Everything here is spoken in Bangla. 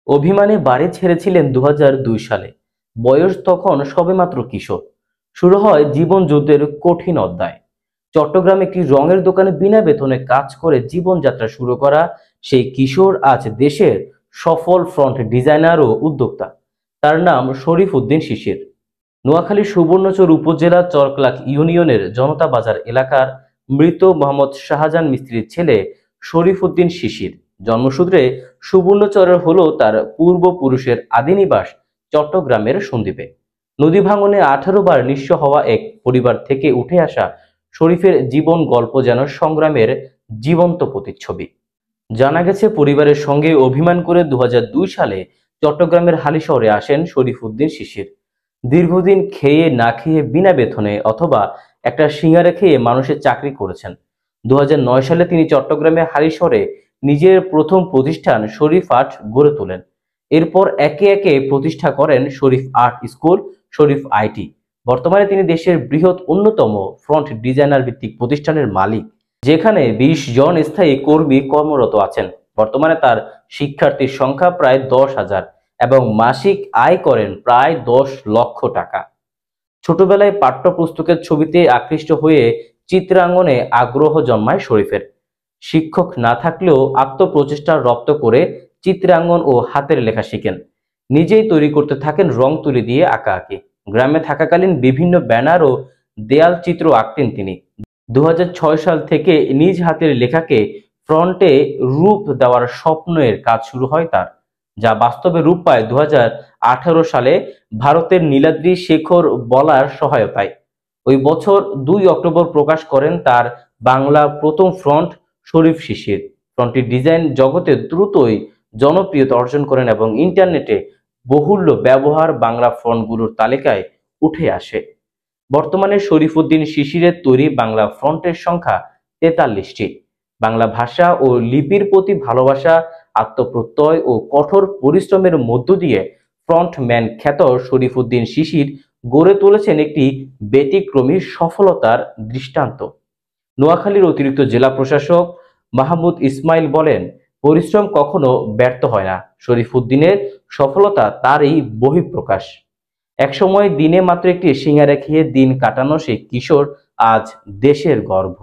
অভিমানে বাড়ি ছেড়েছিলেন 2002 সালে। বয়স তখন সবেমাত্র কিশোর। শুরু হয় জীবন যুদ্ধের কঠিন অধ্যায়। চট্টগ্রামে একটি রঙের দোকানে বিনা বেতনে কাজ করে জীবনযাত্রা শুরু করা সেই কিশোর আজ দেশের সফল ফ্রন্ট ডিজাইনার ও উদ্যোক্তা। তার নাম শরীফ উদ্দিন শিশির। নোয়াখালীর সুবর্ণচর উপজেলার চরক্লাক ইউনিয়নের জনতা বাজার এলাকার মৃত মোহাম্মদ শাহজাহান মিস্ত্রির ছেলে শরীফ উদ্দিন শিশির। জন্মসূত্রে সুবর্ণচরের হলেও তার পূর্বপুরুষের আদি নিবাস চট্টগ্রামের সন্দ্বীপে। নদী ভাঙনে 18 বার নিঃস্ব হওয়া এক পরিবার থেকে উঠে আসা শরীফের জীবন গল্প যেন সংগ্রামের জীবন্ত প্রতিচ্ছবি। জানা গেছে, পরিবারের সঙ্গে অভিমান করে 2002 সালে চট্টগ্রামের হালিশহরে আসেন শরীফ উদ্দিন শিশির। দীর্ঘদিন খেয়ে না খেয়ে বিনা বেতনে অথবা একটা সিঙ্গারা খেয়ে মানুষের চাকরি করেছেন। 2009 সালে তিনি চট্টগ্রামের হালিশহরে নিজের প্রথম প্রতিষ্ঠান শরীফ আর্ট গড়ে তোলেন। এরপর একে একে প্রতিষ্ঠা করেন শরীফ আর্ট স্কুল, শরীফ আইটি। বর্তমানে তিনি দেশের বৃহৎ অন্যতম ফ্রন্ট ডিজাইনার ভিত্তিক প্রতিষ্ঠানের মালিক, যেখানে 20 জন স্থায়ী কর্মী কর্মরত আছেন। বর্তমানে তার শিক্ষার্থীর সংখ্যা প্রায় 10,000 এবং মাসিক আয় করেন প্রায় 10 লক্ষ টাকা। ছোটবেলায় পাঠ্যপুস্তকের ছবিতে আকৃষ্ট হয়ে চিত্রাঙ্গনে আগ্রহ জন্মায় শরীফের। শিক্ষক না থাকলেও আত্মপ্রচেষ্টা রপ্ত করে চিত্রাঙ্গন ও হাতের লেখা শিখেন। নিজেই তৈরি করতে থাকেন রং তুলি দিয়ে আঁকাআঁকি। গ্রামে থাকাকালীন বিভিন্ন ব্যানার ও দেয়াল চিত্র আঁকতেন তিনি। 2006 সাল থেকে নিজ হাতের লেখাকে ফ্রন্টে রূপ দেওয়ার স্বপ্নের কাজ শুরু হয় তার, যা বাস্তবে রূপ পায় 2018 সালে ভারতের নীলাদ্রি শেখর বলার সহায়তায়। ওই বছর 2 অক্টোবর প্রকাশ করেন তার বাংলা প্রথম ফ্রন্ট শরীফ শিশির। ফ্রন্টটির ডিজাইন জগতে দ্রুতই জনপ্রিয়তা অর্জন করেন এবং ইন্টারনেটে বহুল্য ব্যবহার বাংলা ফন্টগুলোর তালিকায় উঠে আসে। বর্তমানে শরীফ উদ্দিন শিশিরের তৈরি বাংলা ফন্টের সংখ্যা 43টি। বাংলা ভাষা ও লিপির প্রতি ভালোবাসা, আত্মপ্রত্যয় ও কঠোর পরিশ্রমের মধ্য দিয়ে ফ্রন্টম্যান খ্যাত শরীফ উদ্দিন শিশির গড়ে তুলেছেন একটি ব্যতিক্রমী সফলতার দৃষ্টান্ত। নোয়াখালীর অতিরিক্ত জেলা প্রশাসক মাহমুদ ইসমাইল বলেন, পরিশ্রম কখনো ব্যর্থ হয় না। শরীফ উদ্দিনের সফলতা তারই বহিঃপ্রকাশ। একসময় দিনে মাত্র একটি সিঙ্গারা খেয়ে দিন কাটানো সেই কিশোর আজ দেশের গর্ব।